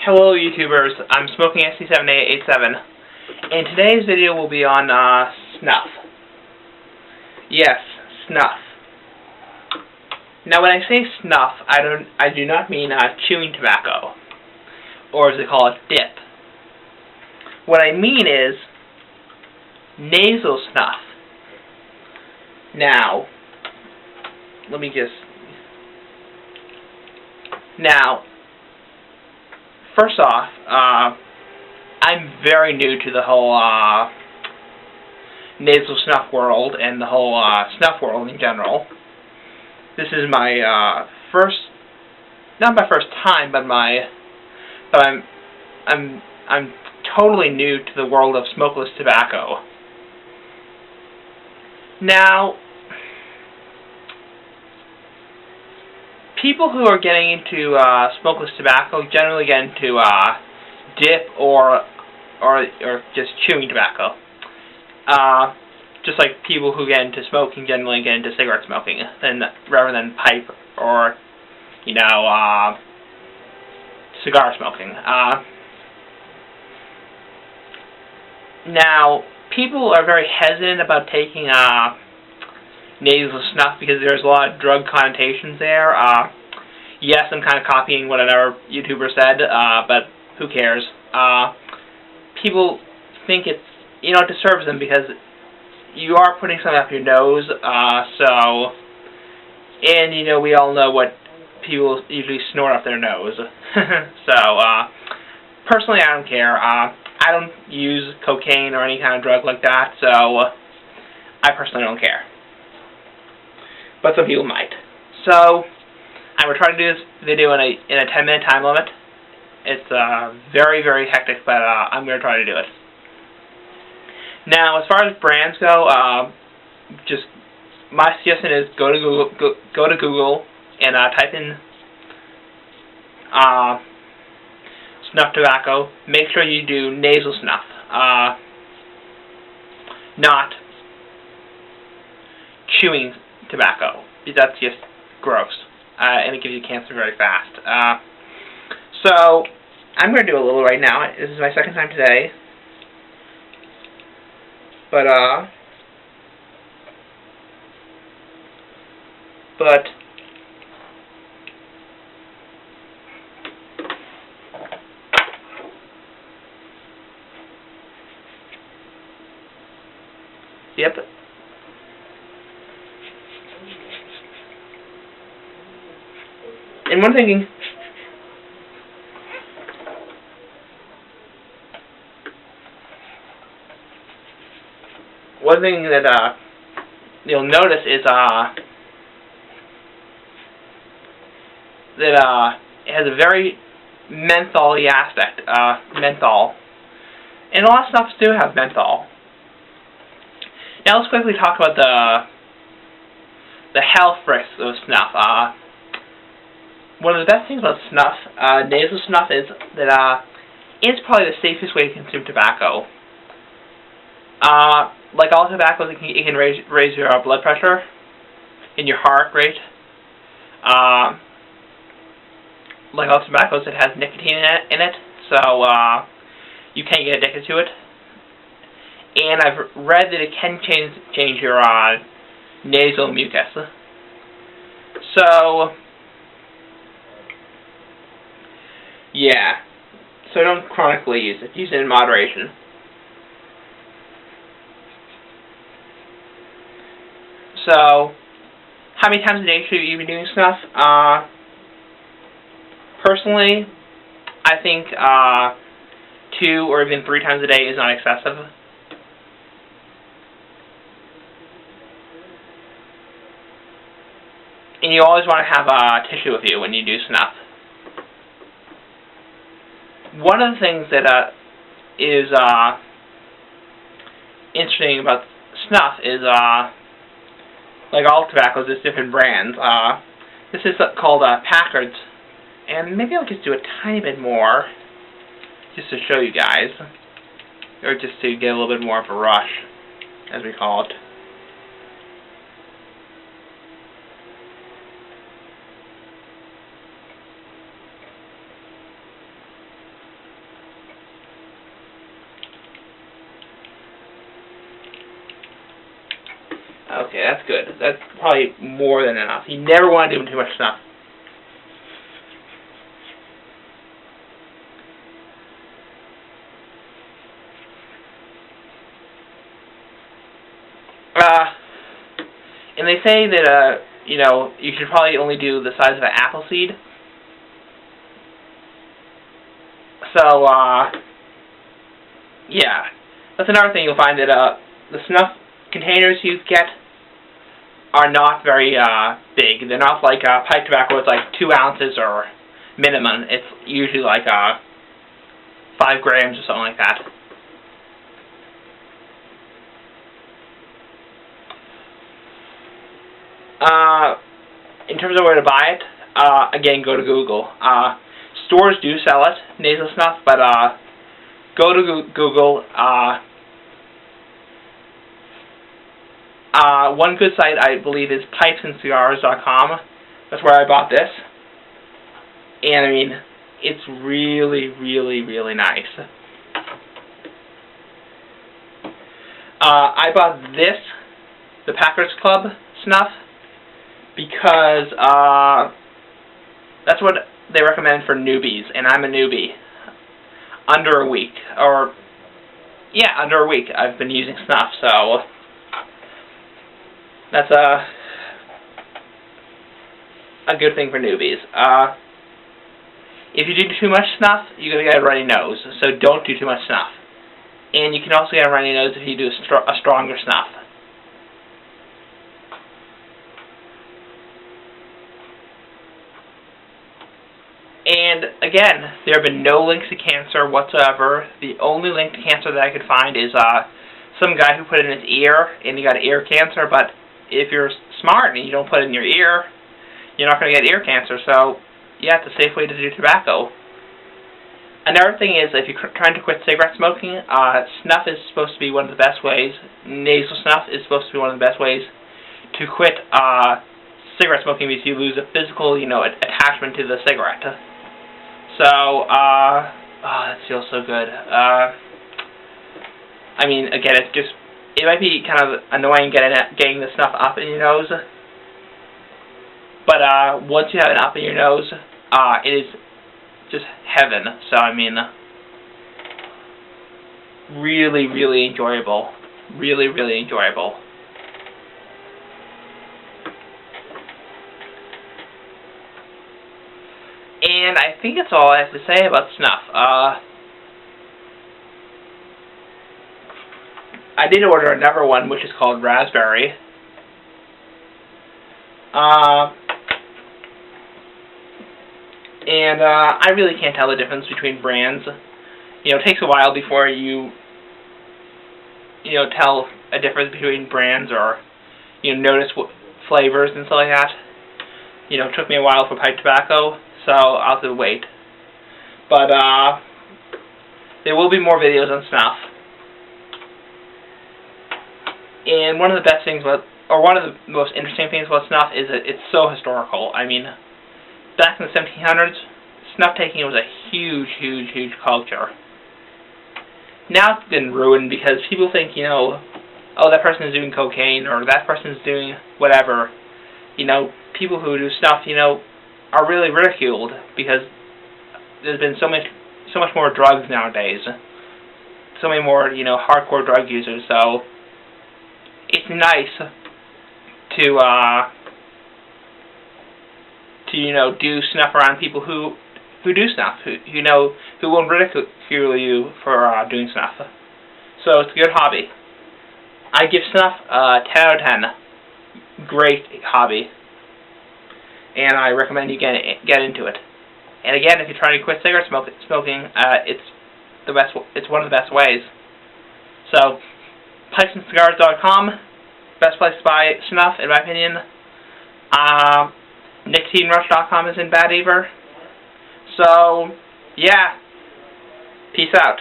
Hello YouTubers, I'm SmokinSC7887, and today's video will be on snuff. Yes, snuff. Now when I say snuff, I do not mean chewing tobacco, or as they call it, dip. What I mean is nasal snuff. Now, first off, I'm very new to the whole nasal snuff world and the whole snuff world in general. This is my not my first time, but I'm totally new to the world of smokeless tobacco. Now, people who are getting into smokeless tobacco generally get into dip or just chewing tobacco. Just like people who get into smoking generally get into cigarette smoking, rather than pipe or cigar smoking. Now, people are very hesitant about taking nasal snuff because there's a lot of drug connotations there. Yes, I'm kind of copying what another YouTuber said, but who cares? People think it disturbs them because you are putting something up your nose, and we all know what people usually snort up their nose. So, personally, I don't care. I don't use cocaine or any kind of drug like that, so I personally don't care. But some people might. So, I'm going to try to do this video in a 10-minute time limit. It's very, very hectic, but I'm going to try to do it. Now, as far as brands go, just my suggestion is go to Google and type in snuff tobacco. Make sure you do nasal snuff, not chewing tobacco. That's just gross, and it gives you cancer very fast. So, I'm going to do a little right now. This is my second time today. But yep. And one thing that you'll notice is that it has a very menthol-y aspect. Menthol, and a lot of snuffs do have menthol. Now let's quickly talk about the health risks of snuff. One of the best things about snuff, nasal snuff, is that it's probably the safest way to consume tobacco. Like all tobaccos, it can raise your blood pressure and your heart rate. Like all tobaccos, it has nicotine in it, so you can get addicted to it. And I've read that it can change your nasal mucus. So, yeah. So don't chronically use it. Use it in moderation. So, how many times a day should you be doing snuff? Personally, I think 2 or even 3 times a day is not excessive. And you always want to have tissue with you when you do snuff. One of the things that is interesting about snuff is like all tobaccos, there's different brands. This is called Packard's, and maybe I'll just do a tiny bit more, just to show you guys, or just to get a little bit more of a rush, as we call it. Okay, that's good. That's probably more than enough. You never want to do too much snuff. And they say that, you know, you should probably only do the size of an apple seed. So, yeah. That's another thing you'll find, that the snuff containers you get are not very big. They're not like pipe tobacco. It's like 2 ounces or minimum. It's usually like 5 grams or something like that. In terms of where to buy it, again, go to Google. Stores do sell it, nasal snuff, but go to Google. One good site, I believe, is pipesandcigars.com. That's where I bought this. And, I mean, it's really, really, really nice. I bought this, the Packers Club snuff, because that's what they recommend for newbies, and I'm a newbie. Under a week, under a week I've been using snuff, so that's a good thing for newbies. If you do too much snuff, you're going to get a runny nose, so don't do too much snuff. And you can also get a runny nose if you do a stronger snuff. And again, there have been no links to cancer whatsoever. The only link to cancer that I could find is some guy who put it in his ear and he got ear cancer. But if you're smart and you don't put it in your ear, you're not going to get ear cancer. So yeah, it's a safe way to do tobacco. Another thing is, if you're trying to quit cigarette smoking, snuff is supposed to be one of the best ways. Nasal snuff is supposed to be one of the best ways to quit cigarette smoking, because you lose a physical, attachment to the cigarette. So, that feels so good. I mean, again, it might be kind of annoying getting the snuff up in your nose, but once you have it up in your nose, it is just heaven. So, I mean, really, really enjoyable. Really, really enjoyable. And I think that's all I have to say about snuff. I did order another one, which is called Raspberry. And I really can't tell the difference between brands. It takes a while before you tell a difference between brands, or notice what flavors and stuff like that. It took me a while for pipe tobacco, so I'll have to wait. But there will be more videos on snuff. And one of the best things about, or one of the most interesting things about snuff is that it's so historical. I mean, back in the 1700s, snuff taking was a huge, huge, huge culture. Now it's been ruined because people think, oh, that person is doing cocaine, or that person is doing whatever. People who do snuff, are really ridiculed, because there's been so much more drugs nowadays. So many more, hardcore drug users. So it's nice to do snuff around people who do snuff, who won't ridicule you for doing snuff. So it's a good hobby. I give snuff 10 out of 10. Great hobby. And I recommend you get into it. And again, if you're trying to quit cigarette smoking, it's one of the best ways. So, pipesandcigars.com, best place to buy snuff, in my opinion. NicotineRush.com is in bad either. So, yeah. Peace out.